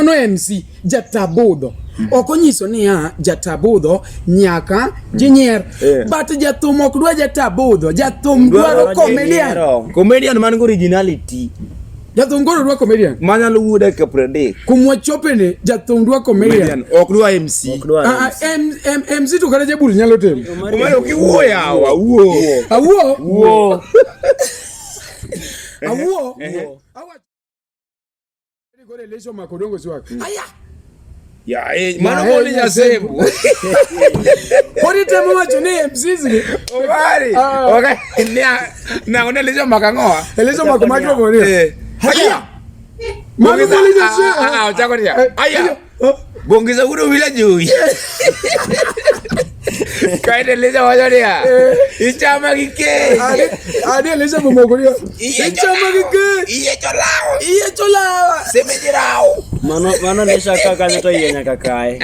mano MC jatabudho. Okonyiso ni jatabudho nyaka jinyer. But jathum ok dwa jatabudho. Jathum dwaro comedian. Comedian man go originality. Jathum goro dwa comedian. Manyalo wuoda ka prende. Kumwa chopene jathum dwa comedian. Ok dwa MC. MC to kare jabul nyalo temo. Omaro kiwuo yawa. Awuo. Gore leso makodongo swag. Aya. Ya, mano moli nyasembo. Kodi temo wacho ni MCs ni. Omari. Okay. Na una leso makangoa. Leso makomagro. Aya. Mano moli nyasembo. Uchako dia. Aya. Bongiza udo wila jui. Kaide leso wacho dia. Ichama kike. Ade leso momogoria. Ichama kike. Iye cholao. Semejirao. Mano lesha kaka nito yenya kakae.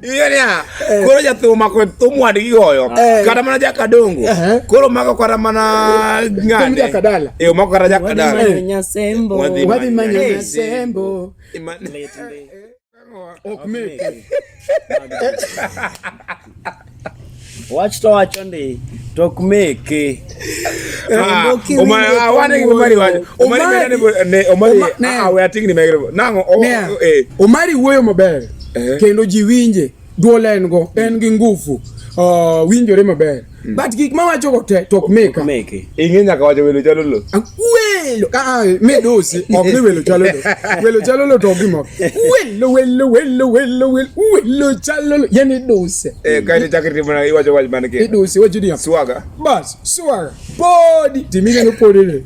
Iyo niya. Koro jathuma ko tumwadi gigoyo. Kata mana jakadongo. Koro mako kara mana ngane. Jakadala. Mako kara jakadala. Nyasembo. Wadi manya nyasembo. Okmeke. Watch ndi tokmeke. Omari wuoyo maber kendo ji winje duol en go en gi ngufu winjore maber but gik ma wacho go te tokmeke ing'e nyaka wacho welo chalolo medosi ok ni welo chalolo to gimo welo chalolo yani dose kaide chakri mana iwacho wach manike dosi wajudia swaga bas swaga podi timige no podi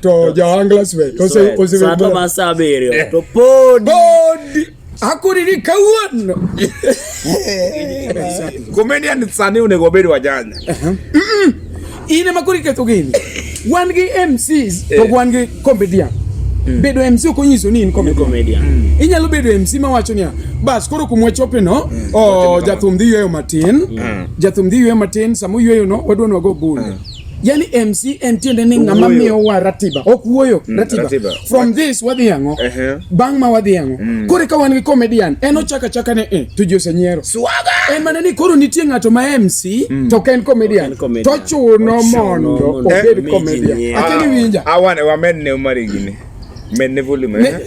to jahanglas we to se sato masaberio to podi akuriri kawuono. Comedian sani unego bedo wajanja. Ine makuri keto gini. Wan gi MCs to wan gi comedian. Bedo MC okonyiso ni in comedian. Inyalo bedo MC ma wacho niya bas koro kumwe chope no jathum dhi yweyo matin. Jathum dhi yweyo matin samo yweyo no wadwa no go bul. Yani MC entiende ni ngama miyo wa ratiba. Okuoyo ratiba. From this wadhi yango. Bang ma wadhi yango. Kore ka wan gi comedian eno chaka ne to Jose Nyero. Swaga. En manani koro nitie ngato ma MC to ken comedian. To chuno mondo obed comedian. Akini winja. Awan wamen ne umari gine. Men ne volume.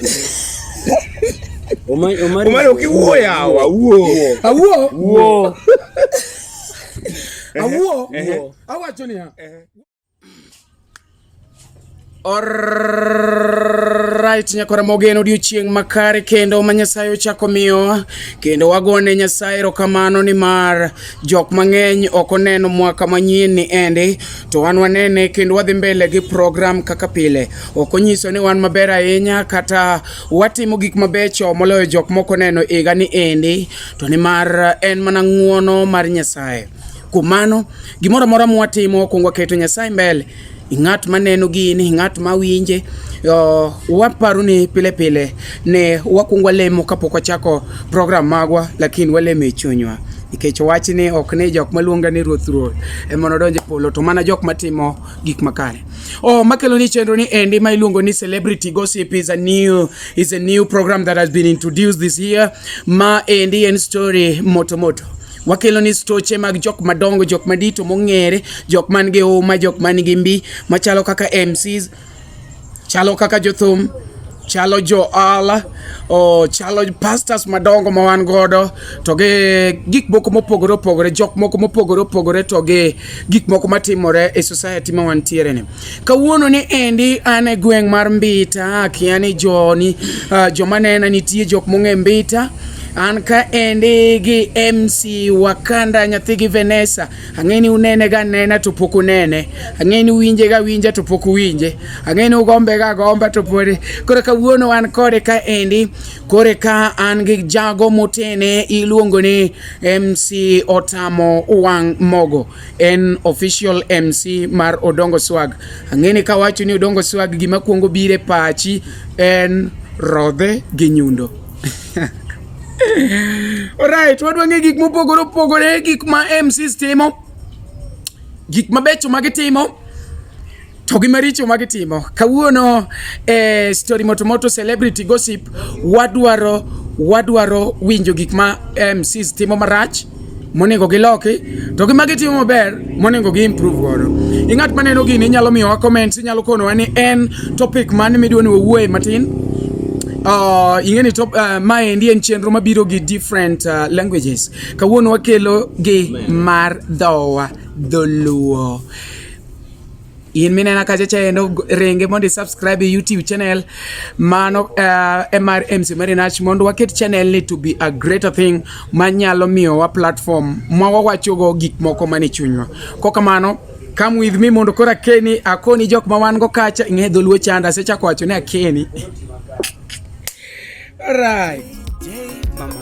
Omari ukiwuo yawa. Awuo. Awacho ni ha. Alright, nyakora mogeno odiochieng' makare kendo ma Nyasaye ochako miyo kendo wagone Nyasaye erokamano ni mar jok mang'eny ok oneno mwaka manyien ni ende to wan wanene kendo wadhi mbele gi program kaka pile. Ok onyiso ni wan maber ahinya kata watimo gik mabecho moloyo jok moko neno higa ni ende to ni mar en mana ng'uono mar Nyasaye. Kumano gimoro amora mwatimo kungwa keto Nyasaye mbele. Ingat maneno gini, ingat mawinje waparo ni pile ne wakungwa lemo kapok wachako program magwa lakini walemo e chunywa nikech wach ni ok ne jok maluonga ni ruoth emono donje polo to mana jok matimo gik makare. Makelo ni chenro ni endi ma iluongo ni Celebrity Gossip is a new program that has been introduced this year. Ma endi en story moto. Wakelo ni stoche mag jok madongo, jok madito mong'ere, jok man gi uma, jok man gi mbi, machalo kaka MCs, chalo kaka jothum, chalo joala, chalo pastors madongo ma wan godo, to ge gik moko mopogore, jok moko mopogore to ge gik moko matimore e society ma wantiere ne. Kawuono ni endi ane gweng' mar Mbita, kiani joma nena nitie jok mong'e Mbita. Anka endi gi MC Wakanda nyathi gi Vanessa. Ang'eni unene ga nena to pok unene. Ang'eni winje ga winja to pok winje. Ang'eni ugombe ga gomba to podi. Kore kawuono an kore ka endi. Kore ka an gi jago motene iluongo ni MC Otamo Wang mogo. En official MC mar Odongo Swag. Ang'eni ka wacho ni Odongo Swag gima kuongo bire pachi en rodhe gi nyundo. Alright, wadwa ng'e gik mopogore gik ma MCs timo, gik mabecho magitimo, to gimaricho magitimo kawuono Story Moto Celebrity Gossip wadwaro winjo gik ma MCs timo marach monego giloki to gima gitimo maber monego gi improve godo. Ing'at maneno gini inyalo miyowa comments, inyalo konowa ni en topic mane midwa ni wawuoye matin. Ingeni maendi en chenro mabiro gi different languages. Kawuono wakelo gi mar dholuo. In minena kacha chaendo renge mondo subscribe YouTube channel mano MR MC Marinach mondo waket channel ni to be a greater thing manyalo miyo wa platform mwawachogo gik moko mani chunywa. Kokamano come with me mondo kora keni akoni jok mawan go kacha ing'e dholuo chanda secha kwacho ne akeni. All right. Mama.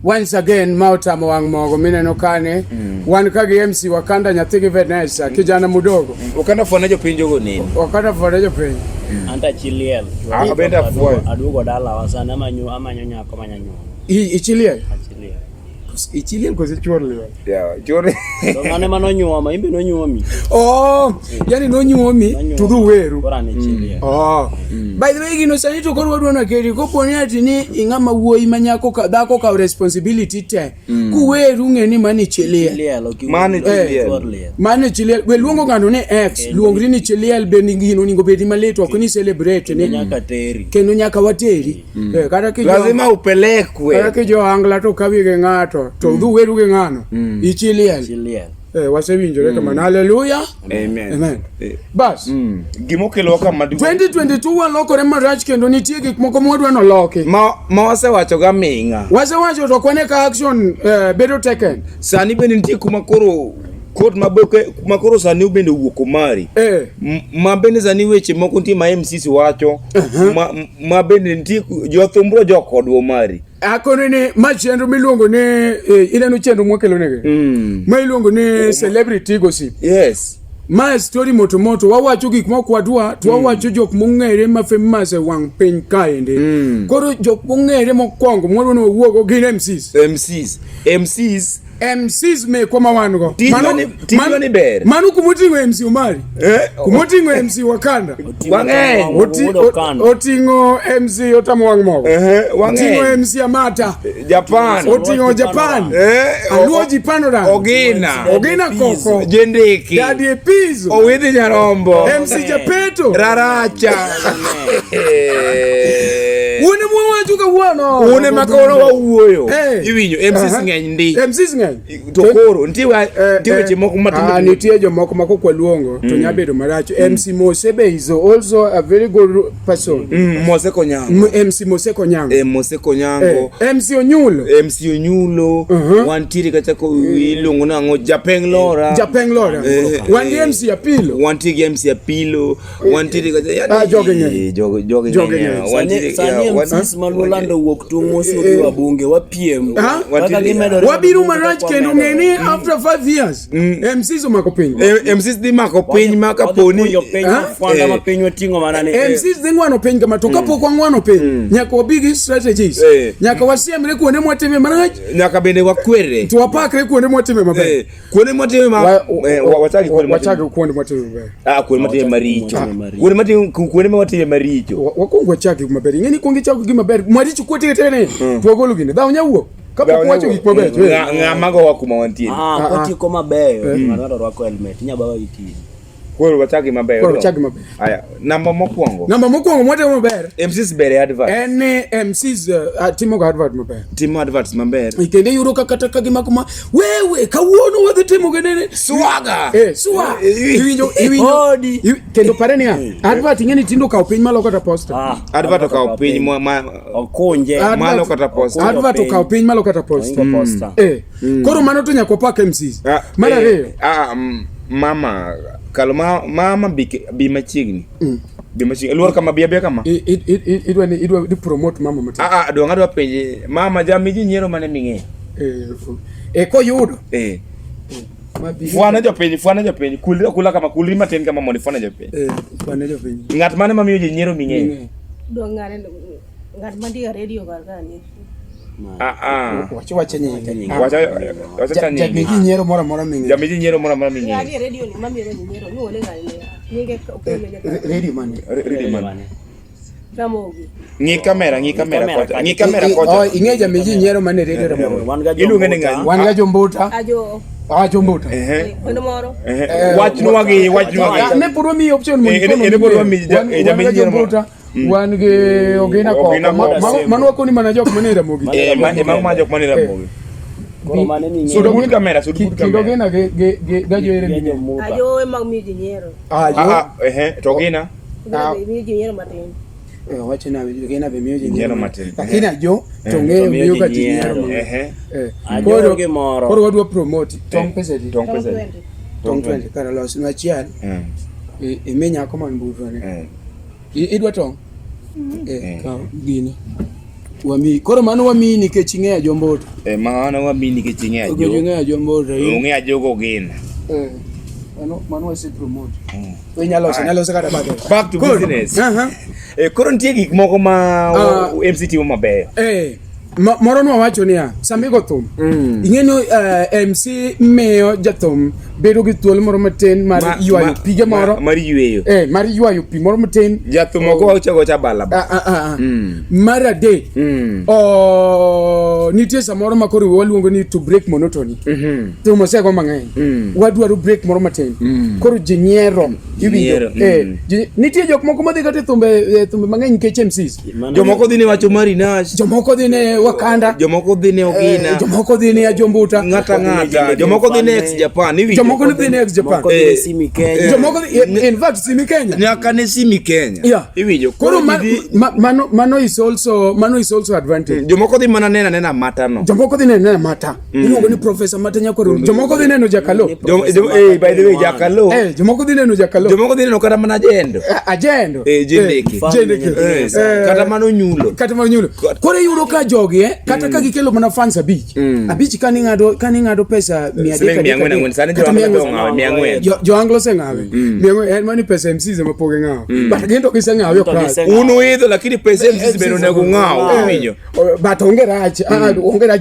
Once again Otamo Wang mogo mineno kane wan kagi MC Wakanda nyathigi Vanessa kijana mudogo Wakanda fone jo pinjo go nini Wakanda fone jo pinjo anta chiliel abenda fue adugo dala wasana amanyo nyako manyanyo ichiliel chiliel ichiliel ko se chorle ya chore to mane manonyuoma imbe nonyuomi yani nonyuomi to du weru bora ne chiliel by the way gino sani to korwa dwana keri koponi ati ni ing'ama wuoyi manyako ka dhako ka responsibility te ku weru ng'eni mani chiliel mani chiliel we luongo ng'ano ni X luongri ni chiliel bendi gino ningo bedi malit ok ni celebrate ni nyaka teri kendo nyaka wateri kata ki lazima upelekwe kata ki jo angla to kawige ng'ato to du weru ge ng'ano ichiliel wasewinjore kamano haleluya amen bas gimokelo kama 2022 walokore marach kendo nitie gik moko modwa noloki ma wasewacho ga ming'a wasewacho to kwane ka action bedo taken sani bende nitie kuma koro kot maboke kuma koro sani bende wuoko mari ma bende sani weche moko nitie ma MCs wacho ma bende nitie jo thumbro jo kodwo mari akone ne machenro miluongo ne ineno chenro mwakelo nege ma iluongo ne Celebrity Gossip yes ma Story Moto wawacho gik moko wadwa to wawacho jok mong'ere ma famous e wang piny kaende koro jok mong'ere mokwongo mwadwa no wuogo gin MCs me kwa mawango mano ni ber manu kumotingo MC Omari kumotingo MC Wakanda otingo MC Otamo Wang mogo otingo MC Amata Japan otingo Japan aluo Japan ogina koko jendeki Daddy Epizo owidhi nyarombo MC Japeto raracha Une mwawacho kawuono une makoro wawuoyo iwinjo MCs ng'eny ndi to koro nitie weche moko matimo nitie jomoko mako kwa luongo to nyabedo maracho MC Mosebe is also a very good person Mose Konyango MC MC Onyulo wantiere kachako iluongo nang'o Japeng Lora wan MC Apilo wantiere MC Apilo wantiere kacha joge wantiere MCs malolando wuok tung mosi obi wabunge wapiem wabiru marach kendo ng'eni after 5 years MCs omako piny MCs di mako piny maka poni fwanda mapiny wating'o manane MCs di ng'wano piny kama to kapok wang'wano piny nyaka wabigi strategies nyaka wasiemre kuonde mwatime marach nyaka bende wakwere to wapakre kuonde mwatime maber kuonde mwatime wachaki kuonde mwatime maber kuonde mwatime maricho wakwongo wachaki maber ing'eni kuongi chako gima ber mwaricho kuotige tene tuwagolo gine dhao nyawuo kapok wacho gik maber ng'amago wakuma wantiere kotiko mabeyo ng'ato rwako helmet nyabawa iti koro wachaki maber aya namba mokwongo mwatimo maber MCs bere advert en MCs timo advert maber timo adverts maber ikende yuro kata kagima kuma wewe kawuono wadhi timo genene swaga iwinjo kendo pareni advert ing'eni tindo kawo piny malo kata posta advert okawo piny okunje malo kata posta advert okawo piny malo kata posta koro mano to nyaka opak MCs mar ariyo mama bi machiegni luor kama bia kama idwa di promote mama mati adwa penje mama jami ji nyiero mane ming'e koyudo Fuana jopiny kula kama kulri matin kama mondi fuana jopiny fuana jopiny ng'at mane mamiyo ji nyiero ming'e ngat mandia radio gargani wacha nyingi wacha nyingi nyiero mora mingi jamiji nyiero mora mingi ya radio ni mami nyiero ni ole ngani ninge radio man Ramogi ngi kamera kocha inge jamiji nyiero man radio Ramogi iluonge ni ngani wan ga jombuta jombuta kono moro wach nuwagi ne puro mi option mo ne puro mi jamiji jombuta wan ge ogina ko mano ko ni mana jok mane Ramogi ma jok mane Ramogi Koro mane ni sudo bud kamera kindo gena ge gajo ere mi ajo mag mi dinero to gina mi dinero matin wacha na gena be mi dinero matin lakini ajo to nge mi ka dinero koro ge moro koro wadwa promote tong pesa di tong 20 kara los na chian menya ko man buru ne idwa tong ka gini wami koro mano wami ni ke chinge jomboto mano wami ni ke chinge jomboto unge ajogo gina mano wasi promote nyalo kata back to business koro nitie gik moko ma MCT mabeyo moro no wacho niya samigo thum ing'eno MC meyo jathum bedo gi thuolo moro matin mar ywayo pige moro mar yweyo mar ywayo pi moro matin jathum go cha bala mar adek nitie samoro ma koro waluongo ni to break monotony thum osego mang'eny wadwaro break moro matin koro ji nyiero iwinjo nitie jok moko madhi kata thumbe mang'eny nikech MCs jomoko dhi ne wacho Marinash jomoko dhi ne Wakanda jomoko dhi ne Ogina jomoko dhi ne Jombuta ngata jomoko dhi ne Japan iwinjo jomoko dhi ne Japan Simi Kenya jomoko in fact Simi Kenya nyaka ne Simi Kenya iwinjo koro mano is also advantage jomoko dhi mana nena mata no jomoko dhi nena mata iluongo ni Professor Mata Nyakoro jomoko dhi neno Jakalo by the way Jakalo jomoko dhi neno Jakalo jomoko dhi neno kata mana ajendo jendeke kata mano nyulo koro yudo ka jogi kata ka gikelo mana fans abich kani ngado pesa 300 jo anglo se ngawe en mani pesa MCs mapoge ngao but gento kise ngawe class uno idho lakini pesa MCs beno nego ngao winjo but onge rach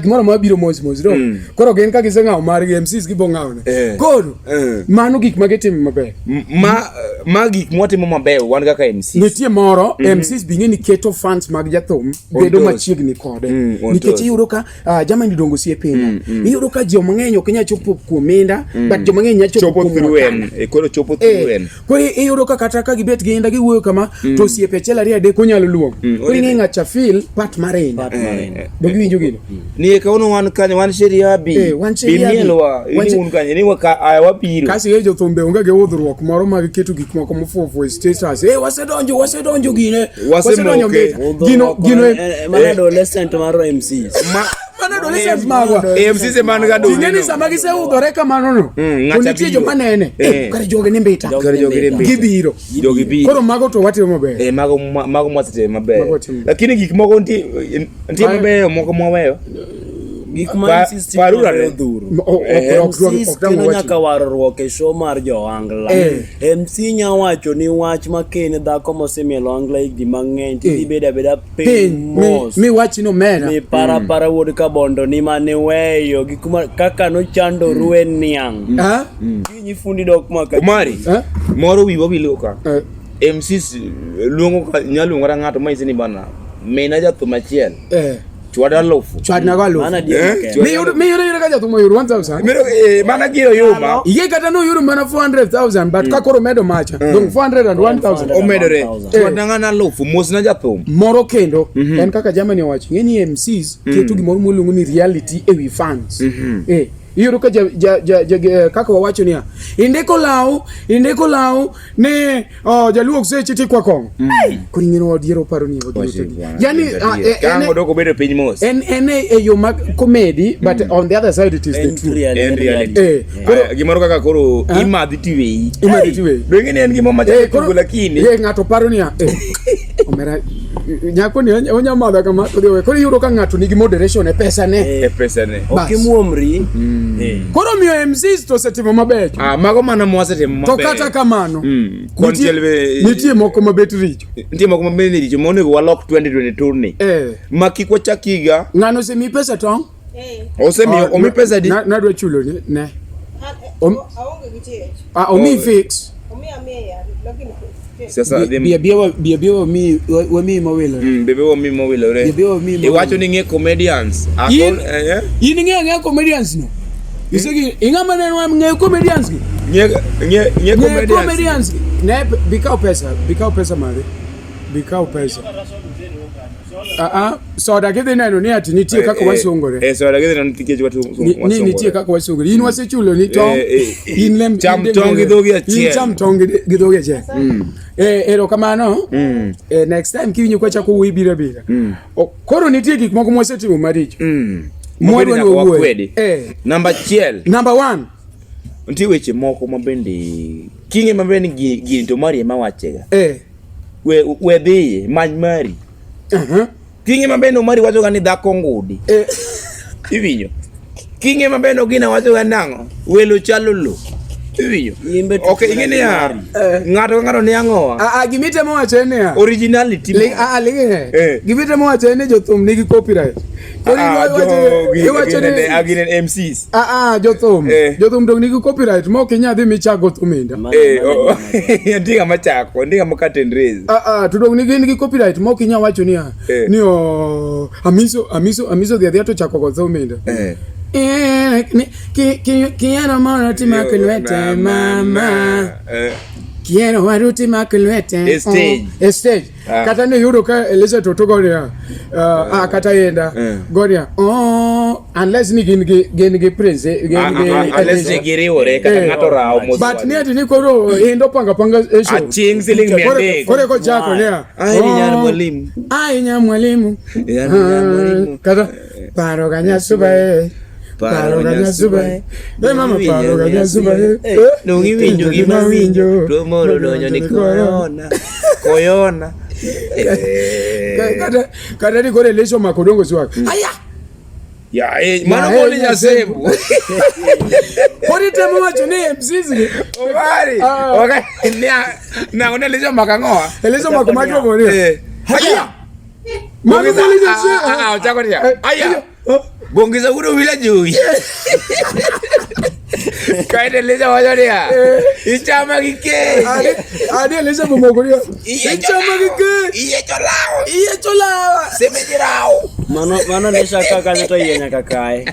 gimoro mabiro mos do koro gen ka kise ngao mar MCs gibo ngao ne koro mano gik magetimo maber ma gik motimo maber wan kaka MCs nitie moro MCs binge ni keto fans mag jathum bedo machiegni kode nikech iyudo ka jamani dongo sie piny iyudo ka jo mang'eny ok nya chopo kuomenda but jo mang'eny nya chopo through koro chopo through koro iyudo ka kata ka gibet gi inda giwuoyo kama to siepe chela ria de konyalo luong koro ing'e chafil pat marenda do giwinjo gino ni ka uno wan kanye wan sheria bi bimielwa ini un kanye ni waka ayawa piro kasi jo thumbe onge ge udhruok moro mag keto gik moko mofuo status wasedonjo gine wasedonjo gino mana adolescent maro MCs mana adolescent magwa MCs man ga do ngeni sama gise udhore kamano no nitie jo manene kare joge ne mbita gibiro koro mago to watimo maber mago mwasite maber lakini gik moko ntie maber moko mwaweyo gik ma parura ne dhuru kino nyaka warruok e show mar jo angla MC nya wacho ni wach makene dhako mosemielo angla higni mang'eny tidhi beda piny mos mi wach no mera mi para wuod kabondo ni mane weyo gik kaka no chando ruen niang kinyi fundi dok maka Omari moro wiwa wiloka MCs luongo nyalungo ra ng'ato maisini bana mena jathum achiel chwada lofu chwadna ga lofu mana dia mi yore ka jathum yuru 1000 mana giro yuma iye kata no yuru mana 400,000 but ka koro medo macha dong 401,000 o medore chwada ngana lofu mosna jathum moro kendo en kaka Germany wacho ngeni MCs keto gimoro moluongo ni reality ewi fans iyudo ka kaka wawacho niya indiko law ne jaluok sechiti kwa kong kuri ngino odiero paro ni yani kango doko bedo piny mos en yo mag comedy but on the other side it is the truth en reality gimoro kaka koro imadhi tiwei do ngene en gimo macha lakini ngato paro niya Omera nyako ni onyamadha kama odhiwe. Koro yudo ka ng'ato nigi moderation e pesa ne. Okimuomri. Koro miyo MCs to setimo maber. Mago mana mwasetimo maber. To kata kamano. Nitie moko mabet richo. Nitie moko mabet richo monego walok 2022 ni. Makikwa chakiga. Ng'ano semi pesa tong? Osemiyo omi pesa di. Nadwa chulo ni ne. Aonge gi tich. Omi fix. Omi amiya lakini sasa bia wami mawilo. Bebe wami mawilo re. Iwacho ni ng'e comedians. Yin ng'e comedians no. Isegi ingama neno ng'e comedians ni. Ng'e comedians. Ne bikao pesa mare. Bikao pesa. Soda gede neno ni ati nitie kaka wasongore. Soda gede neno nitie kaka wasongore. Nitie kaka wasongore. Yin wasechulo ni tong. Yin lem cham tong gidogi achiel. Yin cham tong gidogi achiel. Ero kamano. Next time kiwinyo kwa chako uibira bira. Koro nitie gik moko mwasetimo maricho. Mwadwa ni wakwede. Number 1. Nitie weche moko mabende kinge mabende gini to mari ema wachega. We dhiye many mari. Kinge mabende mari wacho ga ni dhako ngudi. Iwinyo. Kinge mabende gina wacho ga nango welo chalo lo. Iwinyo. Okay, ingene ya ng'ato ni ang'owa. Gimite mo wacho ne ya. Originality. Gimite mo wacho ne jothum nigi copyright. Iwacho ne aginen MCs. Jothum dong nigi copyright mo kinyadhi michago thuminda. Ndiga machako, ndiga mokatendrez. To dong nigi copyright mo kinya wacho ni ni amiso dhiadhia to chako go thuminda. Quiero moroti makulwete mama. Quiero waruti makulwete. Stage. Kata ne yudo ka Elisa toto goria. Kata yenda. Goria. Unless ni gin prince. Unless ni giriore kata ngato rao mozo. But ni ati ni koro endo panga show. Aching siling miende. Kore ko chako ne. Ai nya mwalimu. Kata paro ganya subae. Paro ganya subae. Mama paro ganya subae. Nungi winjo. Tomoro donyo ni koyona. Kata ni kore lesho makodongo siwa. Aya. Mano kole nyasembu. Kore temo wacho ni MCs ni. Obari. Okay. Na una lesho makangoa. Lesho makomacho bori. Aya. Mano kole nyasembu. Chako dia. Aya. Bongeza uro wila juu. Kaide leza wajaria. Ichama kike. Ade leza bomogoria. Ichama kike. Iye cholao. Semejirao. Mano lesha kaka nyoto yenya kakae.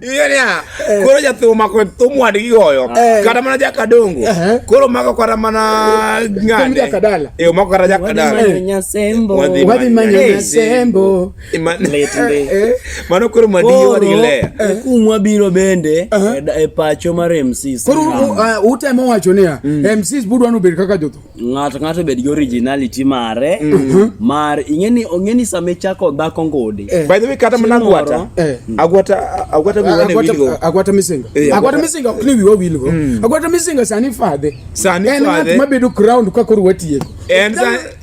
Iyo niya. Koro jathuma kwe thumu adigi goyo. Kata mana jakadongo. Koro mako kata mana ngande. Jakadala. Mako kata jakadala. Wadi manyo sembo. Mano koro madiyo wadigilea. Kumwa biro bende e pacho mar MCs. Koro utemo wacho niya. MCs budu wanu beri kaka joto. Ng'ato bedi originality mare. Mar ingeni samechako dhako ngodi. By the way kata mana agwata. Agwata misinga. Agwata misinga ni wiwa wilgo. Agwata misinga sani fade. En mabedo crown kwa kuru wetieko.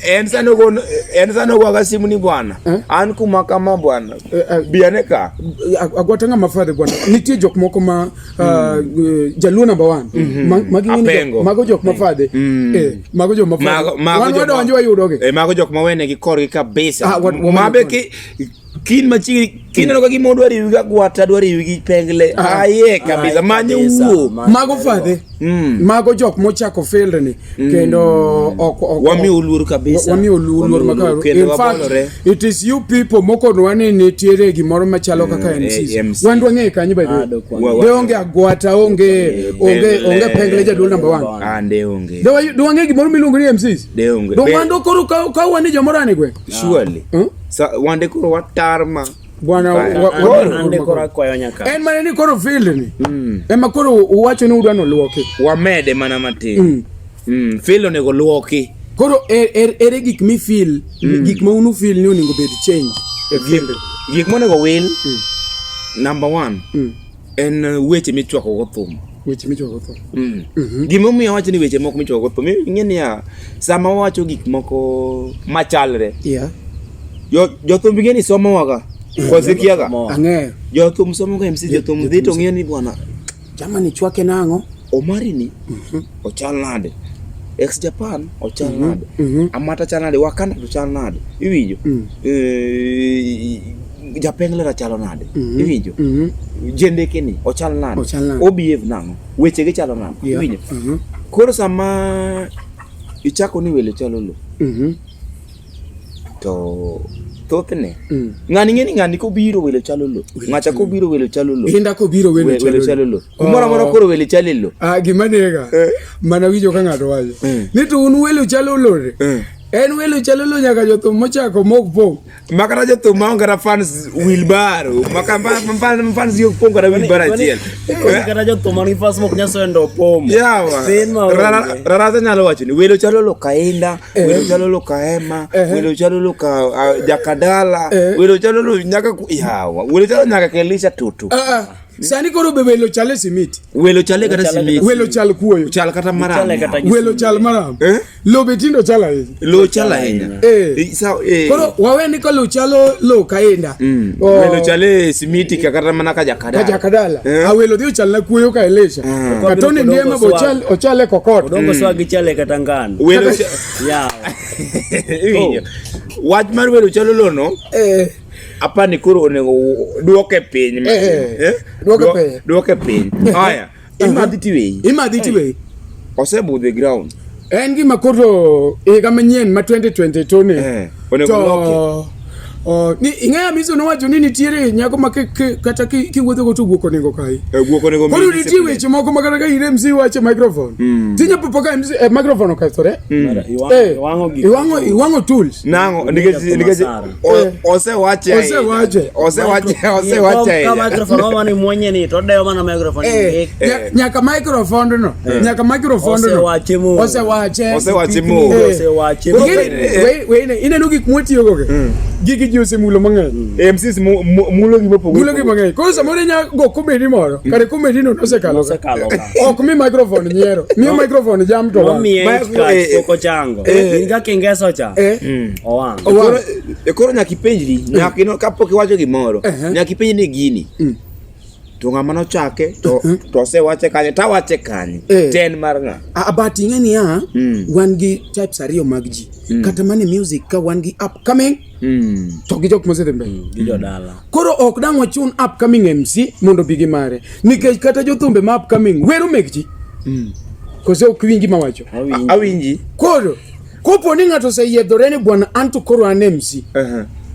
Enza no gwaga simu ni bwana. An kuma kama bwana. Bianeka. Agwata nga mafade bwana. Nitie jok moko ma jalu number 1. Mago jok mafade. Mago jok mafade. Wano wanjua yudoge. Mago jok mawene kikorgi kabisa. Mabeki kin machiri kinano kagi modwari yuga gwata dwari yugi pengle aye kabisa manye uwo mago fadhe mago jok mochako field ni kendo wami uluru kabisa wami uluru makaro in fact it is you people moko nwani nitiere gimoro machalo kaka MCs wandwa ng'e kanyi by the way onge agwata onge pengle jadul number 1 ande onge do wange gimoro miluongo ni MCs de onge do wando koro ka wani jomorani gwe surely wande koro watarma bwana ande koro kwayo nyaka en mane ni koro field ni ema koro uwacho ni udwano luoke wamede mana matin field onego luoki koro ere gik mi feel gik ma unu feel ni onego bed change e field gik monego will number 1 en weche michwako go thum weche michoko tho. Gimomiyo wacho ni weche moko michoko tho ng'eni ya sama wacho gik moko machalre. Yeah. Jothum gini somo waga. Kwasikiaga. Ang'eyo. Jothum somo ga MC jothum dhi to ng'eni bwana. Jamani chwake nang'o? Omari ni ochal nade. Ex Japan ochal nade. Amata chal nade. Wakanda ochal nade. Iwinjo. Japengler achalo nade. Iwinjo. Jendeke ni ochal nade. Obehave nang'o. Weche gi chalo nade. Iwinjo. Koro sama ichako ni welo chalo lo. To thothne ng'ani kobiro welo chalo lo. Ng'acha kobiro welo chalo lo. Inda kobiro welo chalo lo. Kumora koro welo chalo lo. Gima nega. Mana winjo ka ng'ato wacho. Ni to un welo chalo lo re. En welo chalo lo nyaka jothum mochako mok pong. Makara jothum maonge ra fans wheelbarrow. Fans yo pong kara wheelbarrow achiel. Kara jothum man gi fans mok nyaso endo pom. Yawa. Rara nyalo wacho ni welo chalo lo kainda, welo chalo lo kaema, welo chalo lo ka jakadala, welo chalo lo nyaka yawa. Welo chalo nyaka kelisha tutu. Sani koro be welo chale simiti. Welo chale kata simiti. Welo chal kuoyo. Chal kata maram. Welo chal maram. Lo betindo chala hizi. Lo chala hinya. Koro waweni ko lo chalo lo kaenda. Welo chale simiti kata mana ka jakadala. Kajakadala. Welo dio chal na kuoyo ka elesha. Katone ndiema bo chal ochale kokot. Odongo swagi chale kata ngano. Welo yawa. Wach mar welo chalo lo no. Apa ni kuro onego duoke piny duoke piny haya imadhi tiwei osebudh ground en gima koro higa manyien ma 2022 ni onego ni ing'eya miso nowacho ni nitiere nyako ma kata kiwuotho go to guoko nego kai koro nitie weche moko ma kata ka ire MC wache microphone tinya popo ka MC microphone okethore iwango tools nango nikech osewache ka microphone wani mwenye ni to deyo mana microphone nyaka microphone no osewache mo we ineno gik motiyo go gigi jose mulo mang'eny MCs mulo gi mang'eny koro samoro nya go comedy moro kare comedy no osekalo ok mi microphone nyiero mi microphone jam to poko chango inga kingeso cha owang koro nyaka ipenjri nyaka ino kapok iwacho gimoro nyaka ipenj ni gini to ng'ama nochake to osewache kanye tawache kanye ten mar ng'a but ing'eni wan gi types ariyo mag ji kata mane music ka wan gi upcoming to gi jok mosedhi mbele gi jodala koro ok dang wachun upcoming MC mondo bigi mare nikech kata jothumbe ma upcoming wero mek ji kose ok winji mawacho awinji koro kopo ni ng'ato oseyiedhore ni bwana anto koro an MC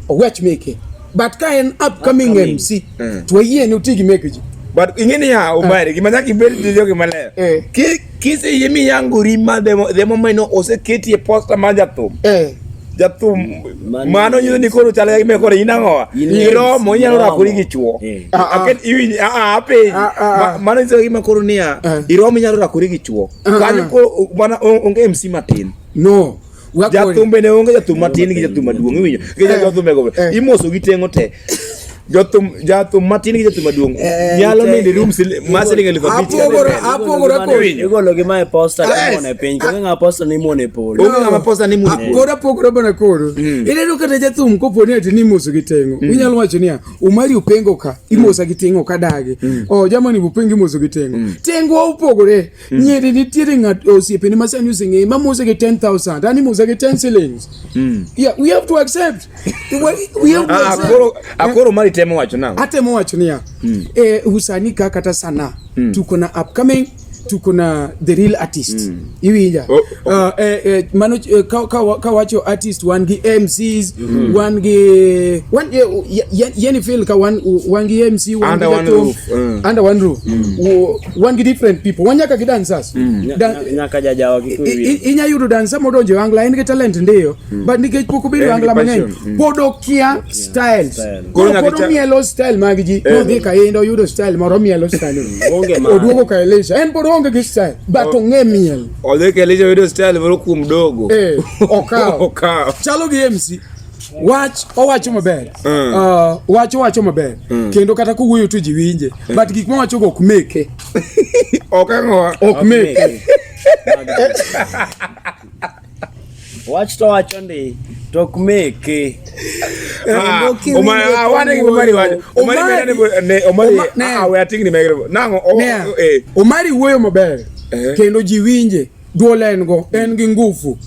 owach meke but ka en upcoming MC to yie ni utigi meke ji but ingeni ya umari gima nyaka ibed jogi maler kise yemi yangu rima demo meno oseketi e poster ma jathum mano nyiso ni koro chale me koro inang'owa iromo inyalo rakori gi chuo aket iwinji ape mano nyiso gima koro niya iromo inyalo rakori gi chuo kanyo koro mana onge MC matin no jathum bende onge jathum matin gi jathum maduong' iwinjo gi jathum ego imoso gi tengo te jathum matin gi jathum maduong' nyalo nende room masiling elfu abich apogora igolo gi mae poster mone piny ko ng'a poster ni mone polo onge ng'ama poster ni mone polo apogora bana koro ineno kata jathum kopo ni ati ni moso gi tengo inyalo wacho niya umari upengo ka imosa gi tengo ka dagi jamani upengi moso gi tengo upogore nyeri nitiere ng'at osiepe ni masani useng'e ma moso gi 10,000 ani moso gi 10 shillings yeah we have to accept akoro mari temo wacho nango atemo wacho niya usani ka kata sana tuko na upcoming tuko na the real artist iwinja mano ka wacho artist wan gi MCs wan yani feel ka wan gi MC under one roof wan gi different people wanyaka gi dancers nyaka jajawa kikwiri inya yudo dancer modonjo angla en gi talent ndio but nikech poko bedo angla mang'eny podo kia styles podo mielo style mag ji no dhi ka endo yudo style moro mielo style oduogo ka elesha en podo onge gi style but ong'e odhe kelija yudo style moro kuom dogo okaw chalo gi MC owacho maber. Wacho maber. Kendo kata kuwuoyo to ji winje. But gik ma wacho go ok meke. Ok meke. Wach to wacho ndi tok meke. Omari wuoyo maber kendo ji winje duol en go en gi ngufu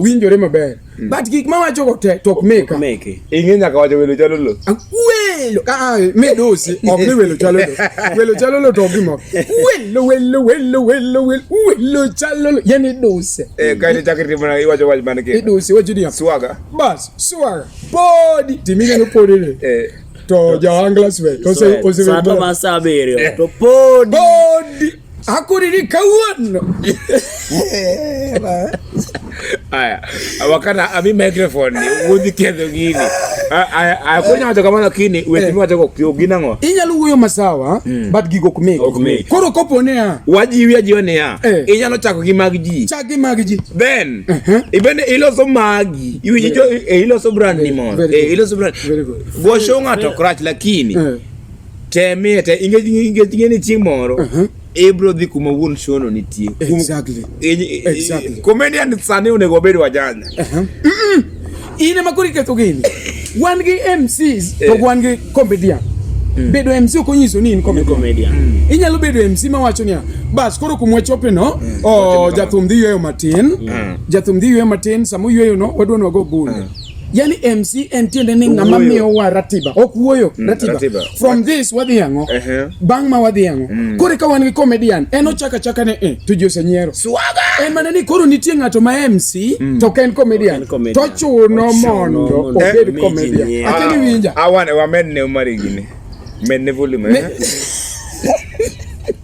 winjore maber but gik ma wacho go te tok meke ing'e nyaka wacho welo chalo lo medosi ok ni welo chalo lo to gimo welo chalo lo yani dose kaini chakri mana iwacho wach manike dosi wacho dia swaga podi timine no podi to jawangla swe ose sato masaberio to podi akuriri kawuono. Aya, Wakanda abi microphone wudi kedho gini. Akonya wacho kamano kini wetimi wacho ko ginango. Inyalo wuoyo masawa but gigo kumeke. Koro kopone wajiwi ajione ya. Inyalo chako gi mag ji. Chak gi mag ji. Then ibende iloso magi. Iwijo iloso brand ni mon. Iloso brand. Go show ngato crutch lakini temete inge ni chimoro. Ebro dhi kuma wuon shono nitie. Exactly. Comedian sani onego bedo wajanja. Ine makuri keto gini. Wan gi MCs to wan gi comedian. Bedo MC okonyiso ni in comedian. Inyalo bedo MC ma wacho niya. Bas koro kumwechope no. Jathum dhi yweyo matin. Samo yweyo no wadwa ni wago bune. Yani MC entiende ni ngama miyo wa ratiba. Okuoyo ratiba. From this wadhi yango. Bang ma wadhi yango. Kore ka wan gi comedian. Eno chaka ne tuji osenyiero. Swaga. Mana ni koro nitie ng'ato ma MC to ken comedian. To chuno mondo obed comedian. Akeni winja. Awane wamed ne umari gini. Med ne volume.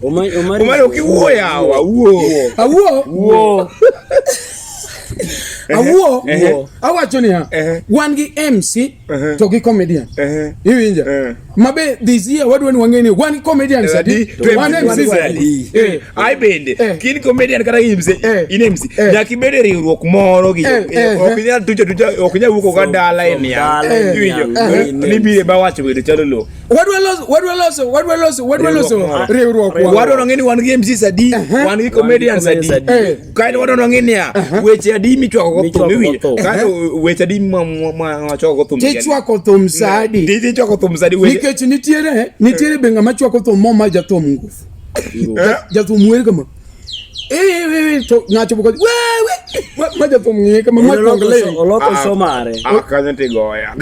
Umari ukiuoya Awuo. Awacho niya wan gi MC to gi comedian iwinja mabe this year wadwa ni wangeni wan comedian sadi to wan MC sadi ai bende kin comedian kata MC in MC nyaki bede riwruok moro gi okinya tucha okinya wuko ka dala ni ya iwinja ni bire ba wacho wede chalo lo wadwa loso riwruok wadwa ngeni wan gi MC sadi wan gi comedian sadi kai wadwa ngeni ya weche adi michwako ko miwinjo kai weche adi ma chwako thum chwako thum sadi di chwako thum sadi nikech nitiere benga machwako thum mo ma jathum ngufu jathum wer kama to ngacho boko ma jathum ngi kama ma kongle oloko somare kanyo te goya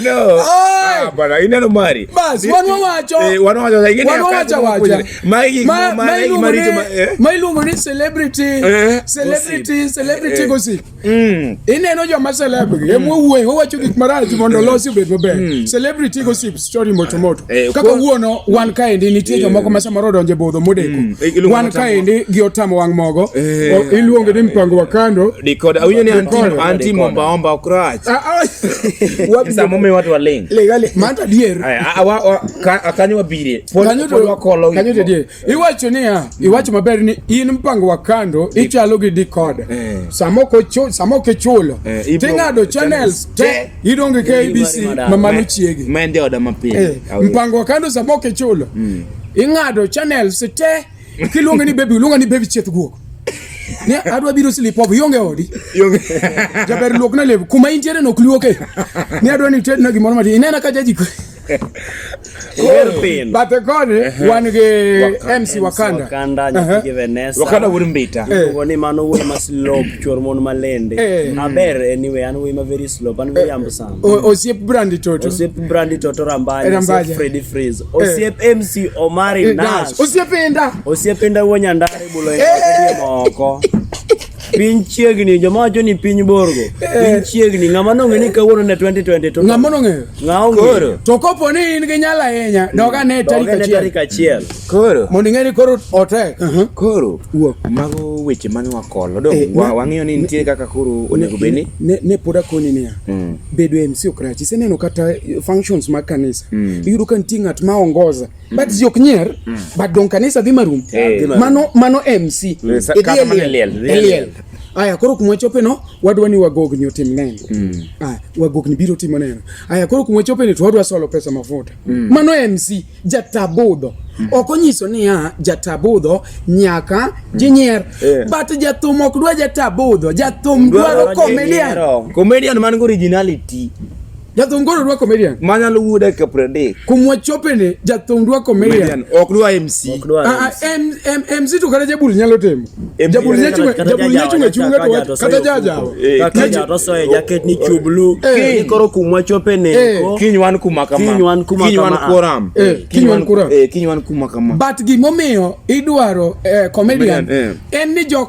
no. Bana ineno mari. Bas wanwa wacho ingine wacha. Mai lungo ni celebrity gossip. Ineno jo ma celebrity. Emwuoyo wacho gik marach mondo losi bet maber. Celebrity gossip story moto. Kaka wuono wan kaendi nitie jomoko ma samaro donje bodho modeko. Wan kaendi gi Otamo Wang mogo. Iluongo ni mpango Wakanda. Dikoda awinyo ni anti momba crutch. Wabisa mome watu wa leng. Legali manta dier. Akanyo wabire. Kanyo te dier. Iwacho niya, iwacho maber ni in mpango Wakanda ichalo gi decoder. Samoko chulo. Tingado channels te idonge KBC mamano chiegi. Mende oda mapile. Mpango Wakanda samoko chulo. Ingado channels te kilunga ni baby chet guok. Ne adwa biro slip off yonge odi jaber luok na lebu kuma intiere no kluoke ne adwa ni ted na gimoro mati inena ka jaji ko bate kone wan ge MC Wakanda nyaki Vanessa Wakanda wumbita woni mano wo maslop chor mon malende aber anyway an we ma very slow an very ambusan osiep brandi toto rambanya Freddy Freeze osiep MC Omari Nash osiep enda wo nyandare bulo en moko Piny chiegni joma wacho ni piny borgo. Piny chiegni ng'ama nong'e ni kawuono ne 2022. Ng'ama nong'eyo? Ng'aonge. To kopo ni in gi nyala ahinya, doga ne tarik achiel. Koro mondo ing'e ni koro otek. Koro mago weche mane wakolo dong wang'eyo ni nitie kaka koro onego beni ne pod akoni niya bedo MC ok rach. Iseneno kata functions mag kanisa iyudo ka nitie ng'at ma ongoza but ji ok nyier but dong kanisa dhi marum. Mano MC Eliel. Aya koro kuma chope no wadwa ni wagogni otim neno. Wagogni biro timo neno. Aya koro kuma chope ni to wadwa solo pesa mafuta. Mano MC jatabudho. Okonyiso ni jatabudho nyaka jinyier. But jathum ok dwa jatabudho. Jathum dwaro comedian man go originality. Jathum goro dwa comedian. Manyalo wuoda ka prede. Kuma chope ni jathum dwa comedian. Ok dwa MC. MC to kata jabul nyalo timo. Jabul nyachunga to kata jajawo. Kata jato soe jacket ni chublu. Ni koro kuma chope ne. Kinywan kuma kama. Kinywan kuma kama. But gimomiyo idwaro comedian. En ni jo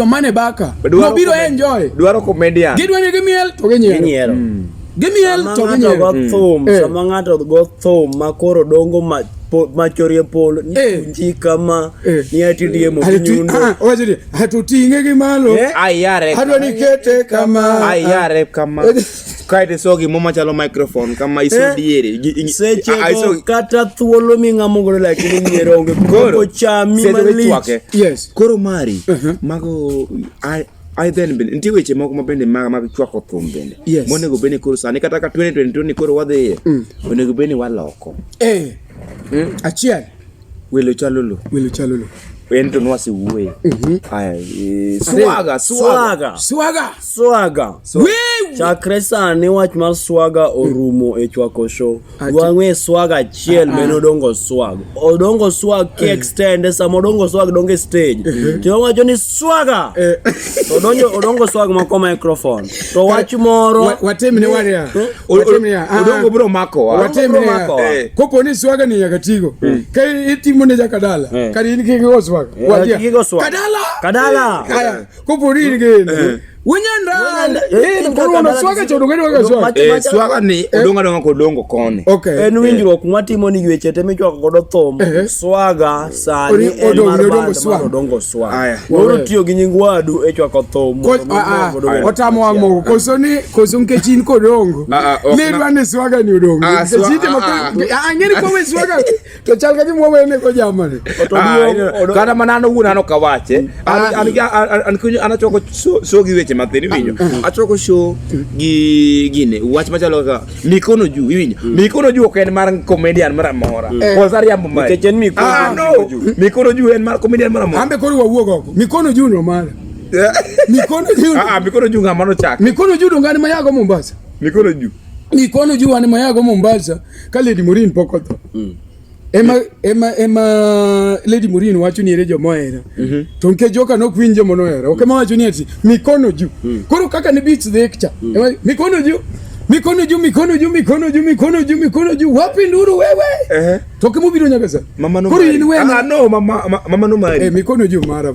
mane baka. No biro enjoy. Dwaro comedian. Gidwa ni gimiel to ginyiero. Gimiel to ginyiero. Sama ng'ato go thum makoro dongo machorie polo ni kama ni atidie mo nyundo wajiri hatutinge gimalo ayare hadwa nikete kama ayare kama kaide sogi moma chalo microphone kama iso diere seche kata thuolo ming'amo golo lakini nyiero onge koro chami malich. Yes koro mari mago I then been ntie weche moko mabende mag chwako thum bende monego bende koro sani kata ka 2022 ni koro wadhi onego bende waloko achiel welo chalolo ento nwasi wuoye swaga chakre sani wach mar swaga orumo e chwako show wang'e swaga achiel meno odongo swag ki extend sama odongo swag donge stage to wacho ni swaga odongo swag mako microphone to wach moro watemne waria odongo bro mako watemne kopo ni swaga ni yakatigo kai itimo ne jakadala kari ni kigo swag kadala aya kupuri ngene Wunyanda kono swaga chodo ngene waga swaga ni odonga kodongo kone en winjruok mwatimo ni weche teme chwako godo thom swaga sani odongo swaga woro tiyo gi nying wadu e chwako thom Otamo Wang mogo koso nkechin kodongo ne dwane swaga ni odongo kechite ngeni kwa we swaga to chalga ni mwene ko jamani kada manano wuna kawache anachoko sogi weche mathini winyo achoko show gine wach machalo ka mikono juu winyo mikono juu ok en mar comedian mar amora kozari yambo mai kechen mikono juu en mar comedian mar amora ambe kori wawuogo mikono juu no mara mikono juu ng'ama no chak mikono juu dongani mayago Mombasa mikono juu ane mayago Mombasa ka Lady Morin pokotho Emma Lady Morin wacho ni ere jomoera to nke joka no kwinje monoera okema wacho ni ati mikono juu koro kaka ni beats lecture mikono juu wapi nduru wewe to kemo biro nyaga sa koro in wewe mama no mari mikono juu mara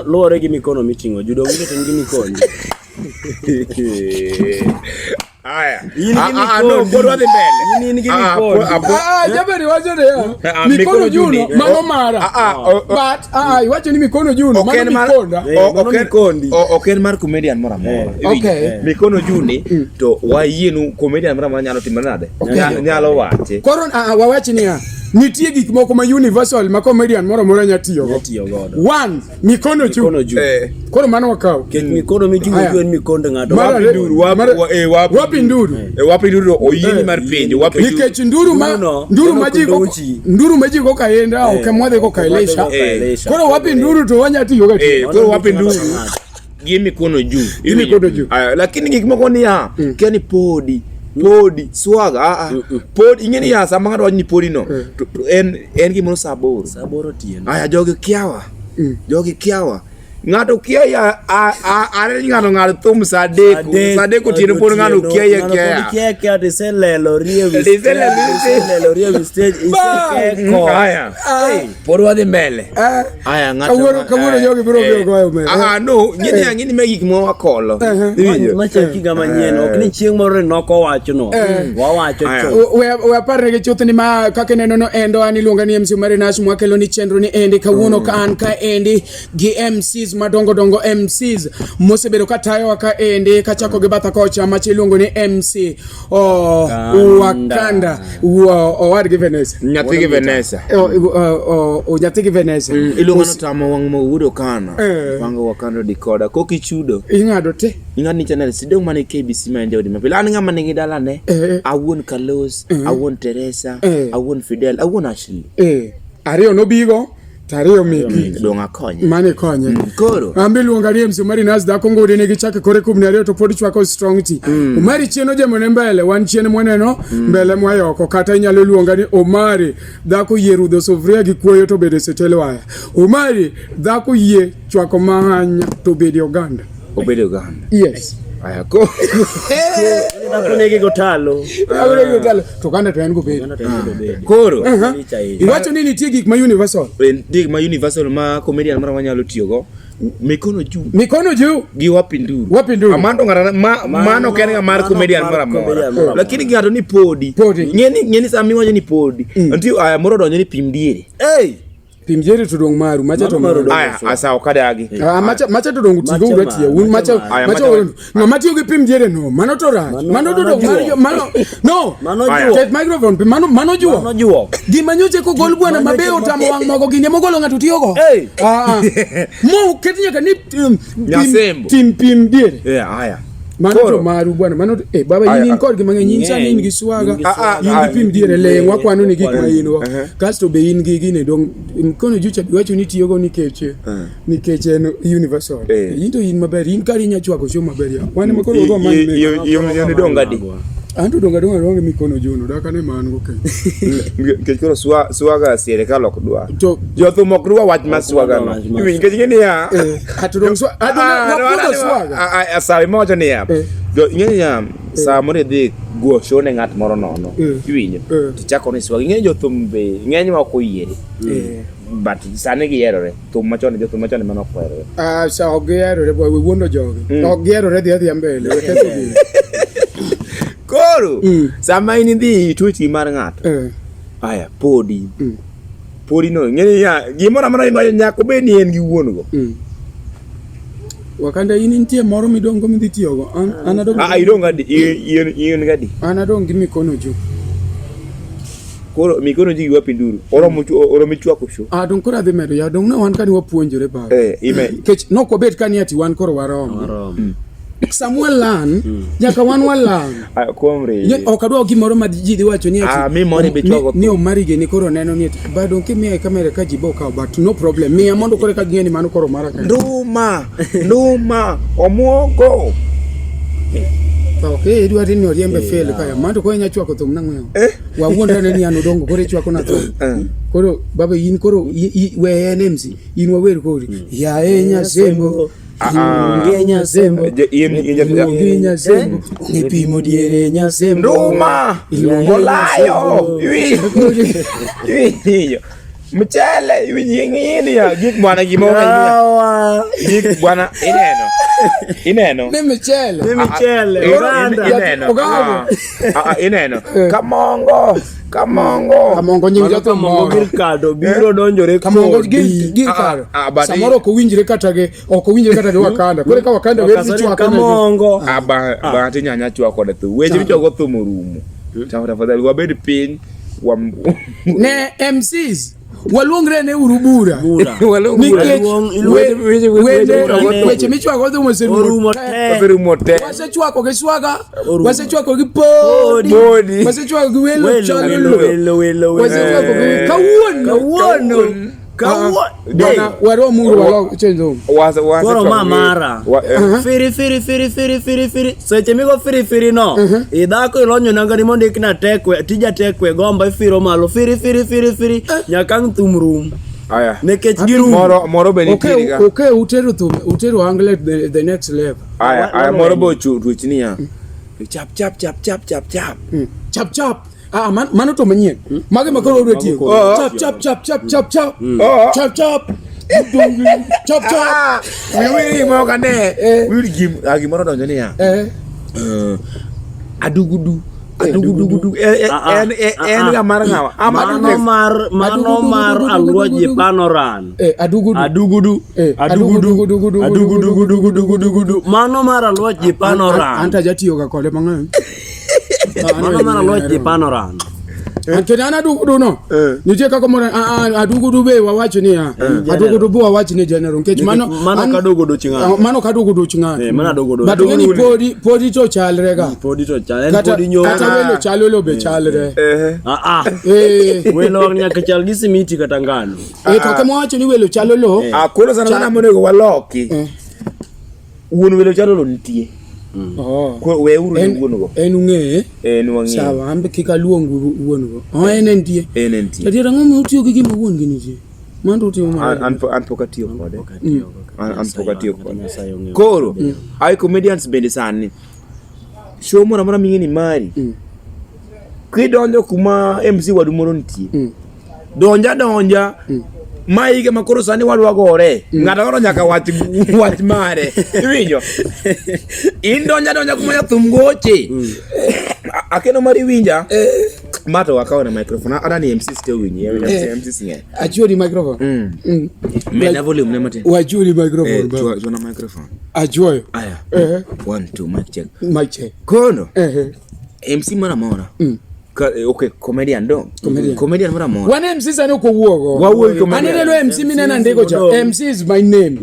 lore gi mikono mitingo judo ngite tengi mikono aya no kodwa dhi mbele nini gini mikono jabari wacho de mikono juu no mano mara but wacho ni mikono juu no mano mikondi oken mar comedian mora mora mikono juu ni to wayienu comedian mora nyalo timo nade nyalo wache koro wawachi ni nitie gik moko ma universal ma comedian mora nyatiyo godo one mikono juu koro mano wakao mikono mijuu en mikondo ngado wapi nduru oyini mar penjo wapi nikech nduru majiko kaenda okemwadhe ko kaelesha koro wapi nduru to wanyatiyo godo koro wapi nduru gi mikono juu lakini gik moko ni keni podi swaga pod ingeni ya sama ngado ni podi no en gimono saboro tien aya jogi kiawa Ng'ato kia ya are ng'ato thum sadeko tiene pon ng'ato kia ya kia diselelo rie stage iseko haya por wadhi mbele haya ng'ato kawuono jogi biro biro goyo me no ngini megik mo akolo machaki ga manyien ok ni chieng' moro noko wacho no wawacho we apar ne chuth ni ma kaka neno no endo ani luonga ni MC Marinash mwakelo ni chenro ni endi kawuono ka an ka endi gi MCs madongo MCs mosebedo katayo ka endi kachako gi batha kocha machi luongo ni MC Wakanda owad gi Vanessa nyathi gi Vanessa nyathi gi Vanessa iluongo Otamo Wang mogo kana pango Wakanda dikoda kokichudo ingado te ingani channel sidong mane KBC mande odi mapila an ngama nigi dala ne awuon Carlos awuon Teresa awuon Fidel awuon Ashley ariyo nobigo tariyo miki donga konye mane konye koro ambe luonga ni MC Marinas da kongo de negi chake kore kubni ariyo to podi chwako strong tea Omari chieno jemo ne mbele wan chiene mwaneno mbele mwayoko kata inyalo luonga ni Omari da ko yie rudho sofria gi kuoyo to bede setele waya Omari da ko yie chwako mahanya to bede Uganda yes aya ko nakunegi gotalo to Uganda to en go bede koro iwacho nini tie gik ma universal ma comedian mara wanyalo tiyogo mikono juu gi wapinduru amando ngara mano kenga mar comedian mara lakini ngato ni podi ngeni sami waje ni podi nti aya moro donyo ni pimdiere pimjeri to dong maru macha to maru aya asa okadagi macha to dong tigo uratie un macha no mati yogi pimjeri no mano to ra mano to dong mano no take microphone mano juo gimanyoche ko gol bwana mabeo Otamo Wang mogo gine mogolo ngatu tiyogo mo ketinya kani pim diere aya mano to maru bwana mano baba yini nkor gimange nyinsa nini giswaga yini pim diere le wakwano ni gikma yino kasto be yin gigine dong mkono jucha biwacho ni tiyogo ni keche no universal yinto yin maber yin kari nya chwako show maber ya wane mkono go man yo donga di andu donga ronge mikono juno daka ne man go ke koro swaga serikal ok dwa to jotho mokruwa wach maswaga no ingeni ni ya atudong swaga asawi moja ni ya do ingeni ya sa more de go show ne ngat moro nono iwinjo tichako ni swaga ingeni jotho mbe ngeni ma ko yiere but sane gi erore thum machon jotho machon mano kwero sa ogero boy we wondo joge ogero re dhi mbele keto gi koro sama ini dhi tuti mar ng'ato aya podi no ngeni ya gimora mara nyako be ni en gi wuon go Wakanda ini ntie moro midongo midhi tiyogo anadong idonga di yen gadi anadong gi mikono ju koro mikono ji wapinduru oro michwako sho dong kora dhi medo ya dong na wan kani wapuonjore ba ime kech no ko bet kani ati wan koro waromo Samuel Lan nyaka wan walan komre okadwa gimoro ma ji dhi wacho ni ati mi moni be chwago ni Omari ge ni koro neno ni ati bado kimi kamera ka jibo ka but no problem mi amondo kore ka gini mano koro mara ka nduma omuogo okay edwa rini oriembe fele kaya mando ko nya chwako thum nang'weyo wawuonda ne ni ano dongo kore chwako na thum koro baba yin koro we NMC yin wawer kori ya enya sembo ngenya sembo ngenya sembo ni pimo diere nya sembo nduma molayo iwi mchele iwi ya gik bwana gimora gik bwana ineno ni mchele ineno kamongo nyinga to mo Ricardo biro donjore kamongo gikaro samoro ko winjire kata ge Wakanda kore ka Wakanda we chwa kamongo ba tinyanya chwa kode tu weche michogo thumo rumo tafadhali wabed piny ne MCs waluongre ne urubura weche michwako dhumo serumo te wasechwako gi swaga wasechwako gi podi wasechwako gi welo chalo wasechwako gi kawuono bana waro muru walo chenzo koro mamara firi seche migo firi no idhako ilonyo nangani mondo ikna tekwe tija tekwe gomba ifiro malo firi nyaka thumrum Aya. Nekech moro be nitie ga. Okay, utero angle the next level. Aya moro bo chuchni ya. Chap. Chap. Mano to manyien. Mage makoro odwetiyo. Chap. Chap. Wiwi mo kane. Wiwi gimoro donjo ni ya. Adugudu en ga mar ngawa. Mano mar alwoji panoran. Adugudu. Mano mar alwoji panoran. Anta jatiyo ga kode mang'eny. Mano mar alwoji panoran. Kedana adugudu no. Nitie kaka moro adugudu be wawacho ni adugudu bo wawacho ni general nkech mano kadogudu ching'an. Mano kadogudu ching'an. Mano adogudu. But ngeni podi to chalre ga. Podi to chal. Podi nyo. Kata welo chalolo be chalre. Welo nyaka chal gi simiti kata ngano. To kama wacho ni welo chalolo. Koro sana monego waloki. Wuon welo chalolo nitie. Ko we uru ni wuono. En ung'e. En wang'e. Sawa, ambe kika luongo wuono go. En entie. Adiera ng'ama utiyo gi gima wuon gi nitie. Mando utiyo ma. An pokatiyo kode. An pokatiyo kode. Koro, ai comedians bende sani. Show mora mingini mari. Kidonjo kuma MC wadu moro nitie. Donja. Maige makoro sani wadwa gore. Ng'ato koro nyaka wach mare. Iwinjo? Indonja kuma yathum goche. Akeno mari winja. Mato wakawa na microphone. Ada ni MC still winyi. MC singe. Achuo microphone. Mena volume ne mate. Wachuo microphone. Chuo na microphone. Achuo. Aya. 1 2 mic check. Mic check. Kono. MC mara. Okay, comedian do. Comedian mara mo. One MC sani ko wuogo. Anene lo MC minena ndiko cha. MC is my name.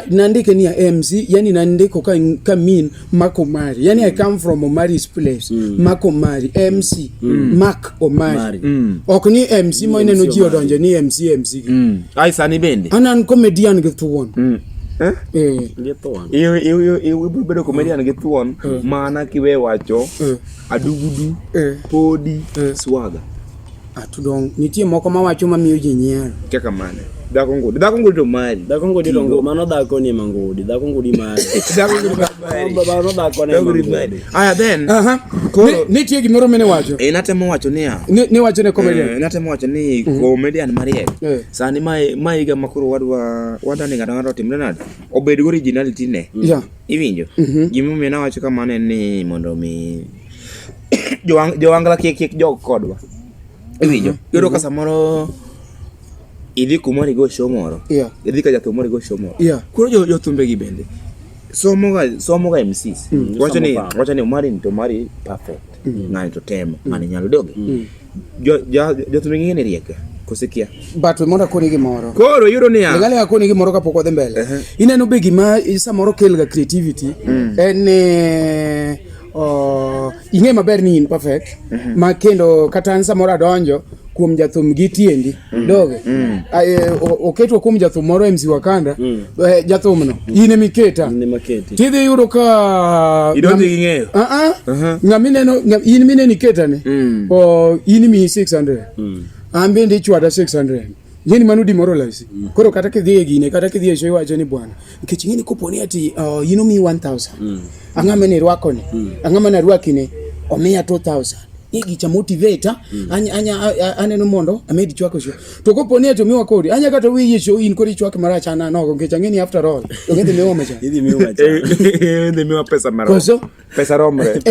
Nandike ni MC, yani nandiko ka mean Makomari. Yani I come from Omari's place. Makomari, MC, Mark Omari. Okni MC mo ine no ji odonje ni MC. Ai sani bende. Anan comedian githuon. Githuon. Iu bedo comedian githuon, mana kiwe wacho adugudu, podi, swaga. Atudong nitie moko mawacho mamiyo ji nyiero. Kaka mane. Dako ngudi to mari. Dako ngudi to mano dako ni mangudi. Dako ngudi mari. Dako ngudi mari. Aya then. Nitie gimoro mene wacho. Natemo wacho niya. Ni wacho ne comedian. Natemo wacho ni comedian mariek. Sani mai ga makoro wadani ngado timre nade. Obed originality ne. Iwinjo. Gimo mena wacho kamane ni mondo mi joangla kek jog kodwa. Iwinjo. Yoro ka samoro idhi kumori go show moro. Idhi ka jathum moro go show moro. Koro jo thumbe gi bende. Somo ga MCs. Wacho ni mari perfect. Ngani to tem mani nyalo doge. Jo thumbe ngene rieka. Kosekia. But monda koni gimoro. Koro yuro ni ya. Ngale akoni gimoro kapok odhi mbele. Ineno be gima samoro kelga creativity. En ing'e maber ni in perfect. Ma kendo kata an samoro adonjo kuom jathum gi tiendi doge. Oketo kuom jathum moro MC Wakanda. Jathum no ine miketa. Tidhi yuro ka idonjo gi ng'eyo. Ngamineno in mine niketa ne. In mi 600. Ambe ndi chwada 600. Yeni manudi moralize. Koro kata kidhie gine kata kidhie show wacho ni bwana. Nikech ngini koponi ati you know me 1000. Ang'ama ne rwako ne. Ang'ama na rwakine omiya 2000. Igi cha motivator aneno mondo amedi chwako show. To koponi ati miwa kodi. Anya kata wi show in kodi chwake maracha na no ngecha ngeni after all. To ngende miwa macha. Idi miwa macha. Ndi miwa pesa mara. Koso pesa romre.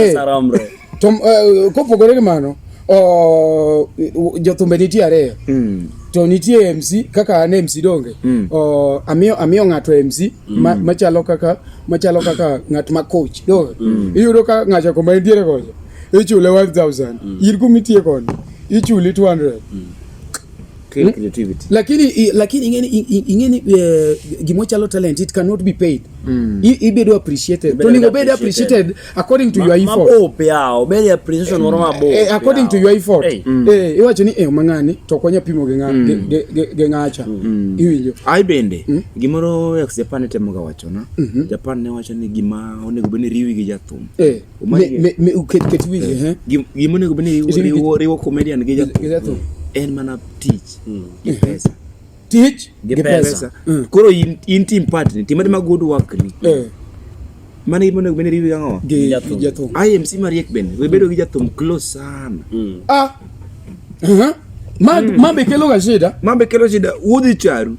Tom kopogore kemano. Jothumbe nitie ariyo. To nitie MC kaka an MC donge. Amiyo ng'ato MC machalo kaka ng'at ma coach donge. Iyudo ka ng'ato ko mantiere kocha. Ichule 1000. Ir kumitie kon. Ichuli 200. Creativity. Lakini ingeni gimochalo talent, it cannot be paid. Ibedo appreciated. To ningo be appreciated according to your effort. Mabope yao, be appreciation moro mabope. According to your effort. Iwacho ni mang'ani to konya pimo ge ng'acha. Iwinjo. Ai bende gimoro ex Japan temo ga wacho na. Japan ne wacho ni gima onego beni riwi gi jathum. Me uket wigi gimo onego beni riwo comedian gi jathum. En mana teach pesa. tich gi pesa. Koro in team partner, team ma good work ni. Mane ibono bene riwi ang'o? Gi jathum. IMC mariek bende, we bedo gi jathum close sana. Mambe kelo ga shida. Mambe kelo shida, udhi charu.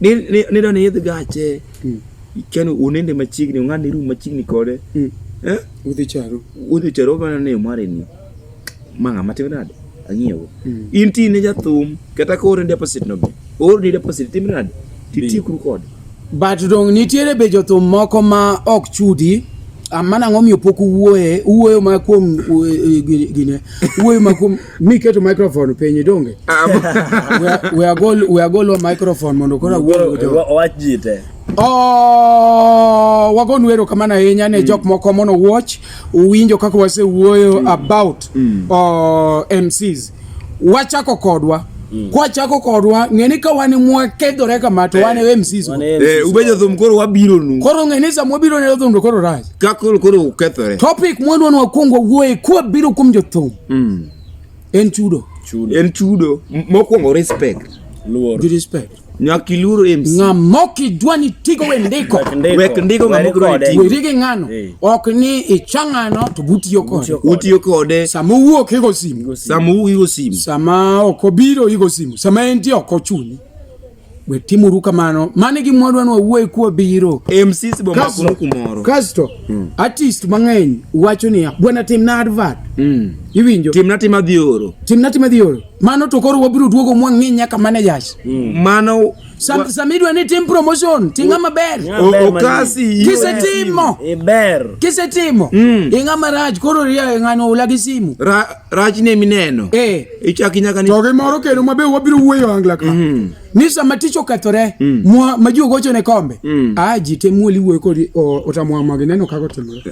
Ni doni yedh gache. Kenu unende machigni, ung'ani rum machigni kode. Udhi charu. Udhi charu bana ne mare ni. Manga matiyo nade? Ang'iyo. Inti ne jathum, kata koro deposit no be. Or ni deposit tim nade? Titi kuru kode. But dong nitiere be jothum moko ma ok chudi. Amana ngomiyo pok uwuoyo ma kuom gine. Uwuoyo ma kuom miketo microphone penye donge. We agolo microphone mondo kora wuoyo. Wach jite. Wagon wero kamana ahinya ne jok moko mono watch uwinjo kaka wase wuoyo about MCs. Wachako kodwa. Kwa chako kodwa ngeni ka wani mwakedore kama to wane MCs. Ubejo thum koro wabiro nu. Koro ngeni sa mwabiro ne thum koro raj. Ka koro ukethore. Topic mwandu wanu wakungo wuoye kuwa biro kumjo thum. En chudo. Mokwongo respect. Luor. Respect. Nyaki luro MC. Ngamoki dwani tigo wendeko. Wek ndiko ngamoki dwani tigo. Wirige ngano. Okni ichangano to butiyo kode. Utiyo kode. Sama uwo kigo simu. Sama okobiro igo simu. Sama enti okochuni. We timu ruka mano. Mane gi mwadwa nwa uwe kuwa biro. MCs bo makunu kumoro. Kasto. Artist mangenyi. Uwacho ni ya. Buena team na advert. Iwinjo. Team na tima dioro. Mano tokoro wabiru duogo mwangenya ka managers. Mano. Samidwa ni team promotion. Tingama ber. Okasi. Kise timo. Ingama raj. Koro ria ngano ulagi simu. Raj ne mineno. Ichaki nyaka ni. Toge moro keno mabe wabiru uweyo anglaka. Nisa maticho katore. Majuo gocho ne kombe. Jite mwoli uwe kodi Otamo magineno kako temure.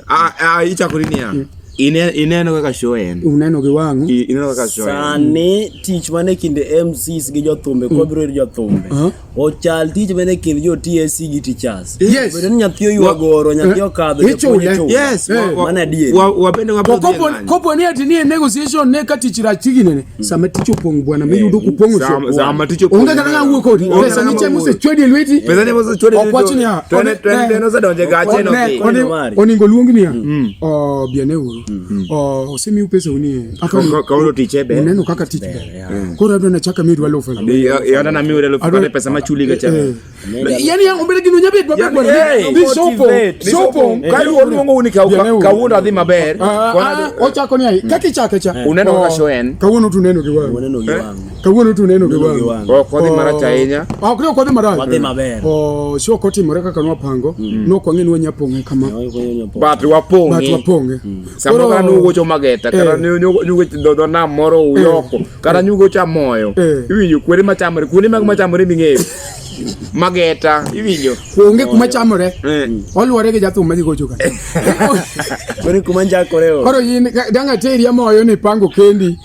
Ichakuri ni ya. Ineno kaka show en. Uneno gi Wang. Ineno kaka show en. Sani tich mane kinde MCs gi jothumbe ko biro jothumbe. Ochal tich mane kinde jo TSC gi teachers. Yes. Bedo nyathio yuagoro, nyathio kadho. Yes. Mana die. Wabende wabende. Kopo ni ati ni negotiation ne katichira chigine. Sama ticho pong bwana meyudo kupongo sho. Sama ticho pong. Unga kana nguo kodi. Pesa ni chemu se chodi lweti. Pesa ni mose chodi lweti. Okwachi ni ha. Teno sa donje gache no ki. Oningo luongi ni ha. Biane uru. Osemi upesa uni. Kaulo tichebe. Uneno kaka tichebe. Kora ado na chaka miru walo fela. Yana na miru walo fela pesa machuli gacha. Yani yangu mbele ginu nyabit babek bwana. Di sopo. Kai wongo uni kawunda di maber. Ochako ni ai. Kaki chake cha. Uneno kaka show en. Kawuno tuneno ki Wang. Kawuno tuneno ki Wang. Kodi mara chaenya. Krio kodi mara. Kodi maber. Sio koti moreka kanwa pango. No kwa ngeni wanya ponge kama. Batu waponge. Samoro kana nugo mageta kana nyugo do na moro uyoko kana nyugo cha moyo iwinjo kwere machamore kuni mag machamore mingeyo mageta iwinjo onge kuma chamore oluore ge jathum madhi gocho ka kore kuma njakore koro yin danga teri moyo ni pango kendi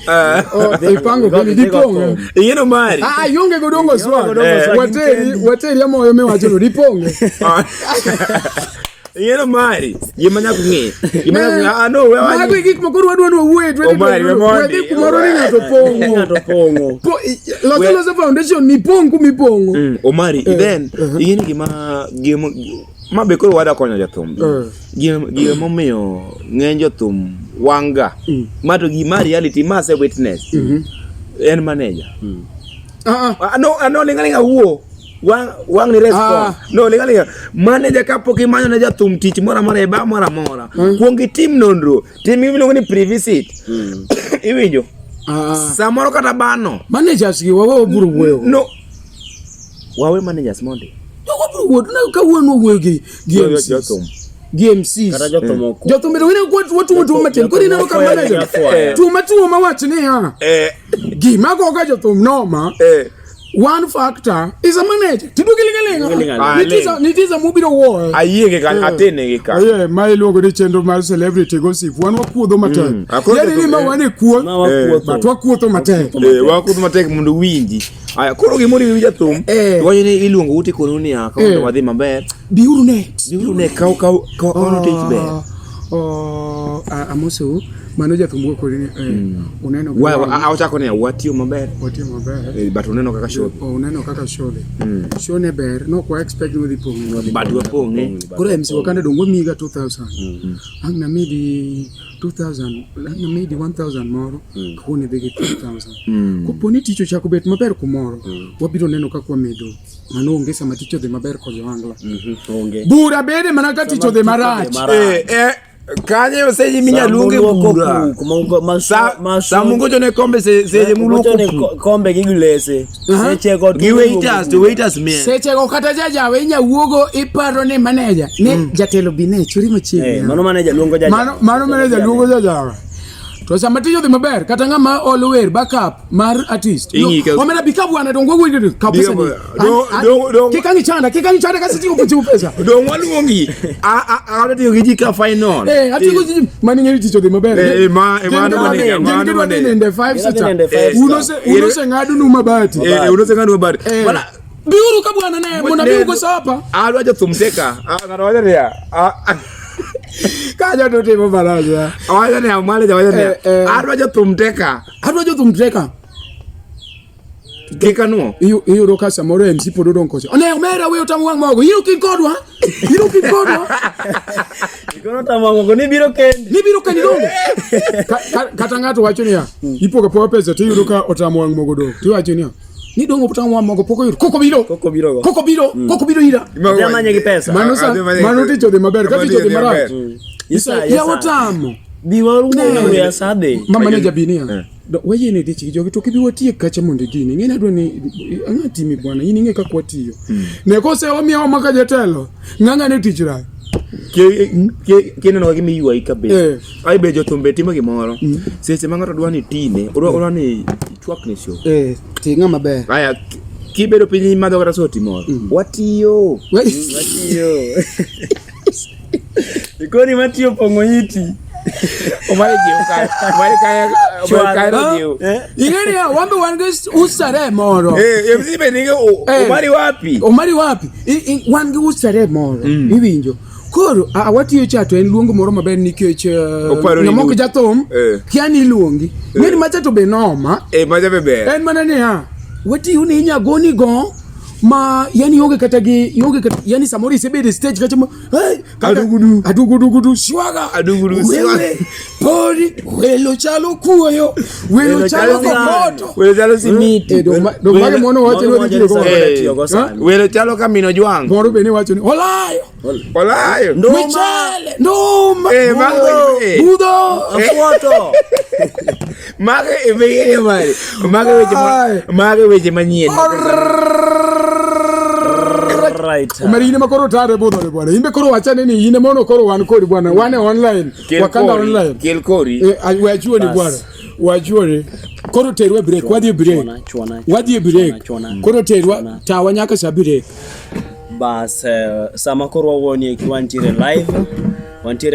pango kendi diponge yeno mari yonge godongo swa wateri moyo me wacho diponge Yeno mari, yemanya kunge. No, we wa. Magi gik mokoro wadwa no wuoye 20. Wedi kumoro ni ngato pongo. Lozo foundation ni pongo mi pongo. Omari, then yini gima mabe koro wada konyo jathum. Gima momiyo ng'eny jothum wanga. Mato gima reality mase witness. En manager. No linga wuo. Wang ni respond. No linga manager kapo ki manyo na jathum tich mora mora. Kuongi team nondro. Team iluongo ni pre-visit. Iwinjo. Samoro kata bano. Managers gi wawe buru wewe. No. Wawe managers monde. Wawe buru wewe. Na kawuono wewe gi GMCs. Kata jothum. Jothum biro wina watu matin. Kodi na ka manager. Tu mawach ni ha. Gima go ga jothum noma. One factor is a manager. Tidugilinga. Nitiza mubiro war. Ayenge kan atene ge ka. Yeah, my logo de chendo mar celebrity gossip. Wan wakuodho matek. Yeri ni ma wane kuo. But wakuodho matek. Wakuodho matek mundu winji. Aya koro gimori wi jathum. Wanye ni iluongo uti kono ni aka ndo wadhi maber. Biuru ne kau ono tich ber. Amoso mano jathumbuo kodi ni uneno awachako ne watio maber but uneno kaka show uneno kaka show show ne ber no kwa expect no dipong but wapong kore MC Wakanda dongo miga 2000 angna midi 2000 angna midi 1000 moro kone bege 2000 kuponi ticho chako bet maber kumoro wabiro neno kaka medo mano ongesa maticho de maber ko joangla bura bede manaka ticho de marach kanye oseji minya lunge bura samungo jone kombe seje muluko kombe gigulese seche go waiters me seche go kata jaja wenya wuogo iparo ne manager ne jatelo bine churi machiegni mano manager luongo jaja mano manager luongo jaja to sama tiyo de maber kata ngama always backup mar artist omena bikabu ana dongo gwidi kabisa kikangi chanda kasi tiyo kuchiu pesa dongo waluongi a tiyo giji ka final atiyo giji mani nyeri tiyo de maber mano in the 5 uno se ngadu numabati wala biuru kabwana naye mona biuru ko sapa alwaje tumteka ngarawaje ya kaja to temo baraza awaja ne amale jawaja ne arwaja tumteka kikano iyo roka samoro MC podo nkoche one omera we Otamo Wang mogo iyo kikodwa ikono Otamo mogo ni biro kendi dongo kata ngato wacho niya ipoka po pesa to iyo roka Otamo Wang mogo do to wacho niya ni dongo Otamo Wang mogo poko yuro koko biro ira jamanye gi pesa mano ticho de maber kati ticho de marach isa ya Otamo biwaru ne ya sade mama ne jabinia weye ne dichi jogi to kibiwa tie kacha monde gini ngene adwa ni angati mi bwana yini nge kakwa tiyo ne ko se omi o maka jetelo nganga ne tichira kene no gimi yuwa ikabe ai bejo tumbe timo gimoro seche mangato dwani tine odwani chwakne show tinga maber aya kibedo piny madho kata soti moro watiyo ikoni matiyo pongo yiti omare jiu ingeni ya wambe wange usare moro mzibe ninge omari wapi wange usare moro iwinjo koro awatiyo chato en luongo moro maber nikech namoko jathom kiani luongi ngeni machato be noma macha be ber en mana ni watiyo ni nyagoni go ma yani yoge kata yani samori sebede stage kachamo adugudu shwaga pori welo chalo kuoyo welo chalo moto welo chalo simiti do mage mono wacho ni kile ko welo chalo kamino jwang moro bene wacho ni olayo michele ndoma budo afoto mage weche manyien right umerine makoro tare bodore bwana imbe koro wachane ni ine mono koro wan kodi bwana wane online Wakanda online kelkori wajuo ni bwana wajuo koro terwe break wadhi break koro terwa tawa nyaka sabire bas sama koro woni kiwantire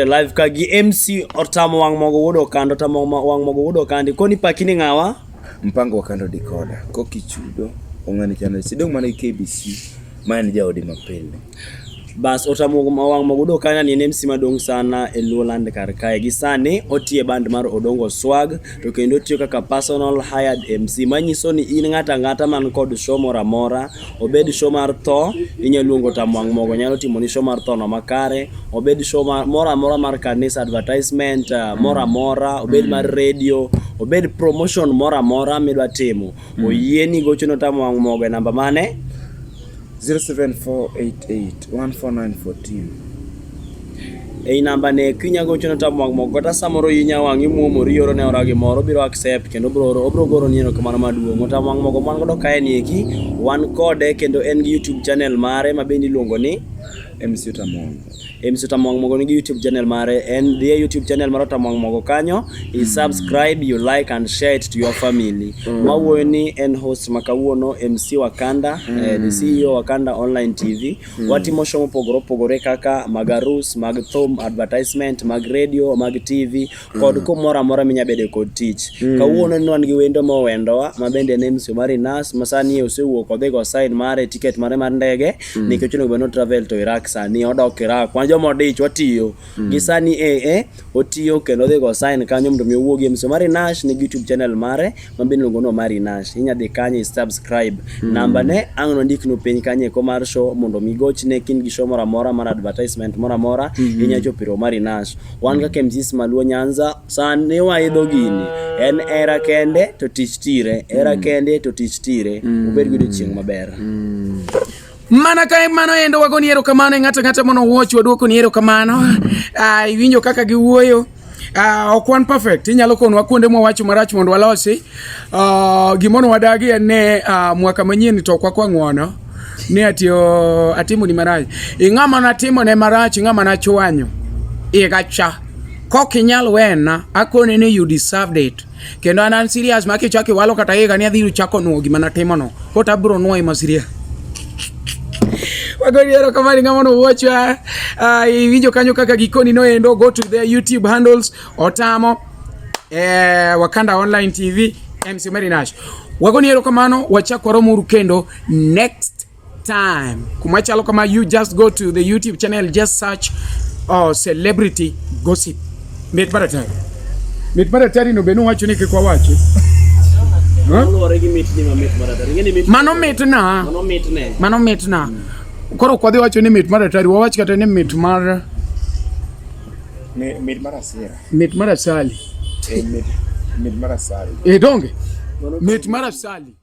live kagi MC Otamo Wang mogo wodo kando Otamo Wang mogo wodo kandi koni pakini ngawa mpango Wakanda decoder kokichudo ongani channel sidong mana KBC mani jaodi mapele bas Otamo Wang mogo wodo kana ni MC madong sana e Lowland karkae gisani otie band mar Odongo Swag to kendo tiyo kaka personal hired MC manyiso ni in ngata man kod show mora obed show mar tho inyaluongo Otamo Wang mogo nyalo timo ni show mar tho no makare obed show mora mar kanisa advertisement mora obed mar radio obed promotion mora midwa timo oyieni gocho no Otamo Wang mogo e namba mane 07488149414 ei namba ne kinya gocho no Otamo Wang mogo kata samoro yinya wangi muomori yoro ne oragi moro biro accept kendo obro goro nieno kamano maduong' Otamo Wang mogo man godo kae ni eki wan kode kendo en gi YouTube channel mare mabendi luongo ni MC Otamo Wang mogo ni YouTube channel mare and the YouTube channel mar Otamo Wang mogo kanyo is subscribe, you like and share it to your family. Mawoni en host makawuono MC Wakanda, the CEO Wakanda Online TV. Watimo show pogore kaka magarus, mag thom, advertisement, mag radio, mag TV, kod komora minya bede kod tich. Kawuono ni wan gi wendo mowendowa mabende ne MC Mari Nas masani osewuok odhi go sign mare ticket mare mar ndege nikech no travel to Iraq dak sani odok Iraq kwan joma odich watiyo gi sani otiyo kendo dhi go sign kanyo mondo mi owuogi mso Mari Nash ni YouTube channel mare mabende luongo no Mari Nash. Inya dhi kanyo subscribe. Namba ne ang'no ndikno piny kanyo ko mar show mondo mi gochne kin gi show mora mora mar advertisement mora mora inya chopiro Mari Nash. Wan kaka MCs Maluo Nyanza sani waidho gini en era kende to tich tire ubed gi chieng' maber. Mana kae mano endo wagoni erokamano ng'ata mono watch waduoko ni erokamano. Iwinjo kaka giwuoyo. Okwan perfect, inyalo konwa kuonde mwawacho marach mondo walosi. Gimono wadagi en ne mwaka manyien to kwa ng'wono ni atimo ni marach. Ing'ama natimo ne marach, ing'ama nachwanyo igacha kokinyal wena akone ni you deserved it. Kendo an serious makichaki walo kata higa ni adhiru chako nuo gima natimono kota bro nuo imasiria. Wagoni erokamano ng'ama no watch iwinjo kanyo kaka gikoni no endo. Go to their YouTube handles Otamo Wakanda Online TV MC Mari Nash. Wagoni erokamano wachakwa muru kendo next time. Kumachalo kama you just go to the YouTube channel, just search celebrity gossip. Mit maratari no benu wacho ni kwa wacho. Mano mit na. Koro kwa dhi wacho ni mit maratari wawach kata ni mit marasira. Mit marasali. Mit marasali. Donge. Mit marasali.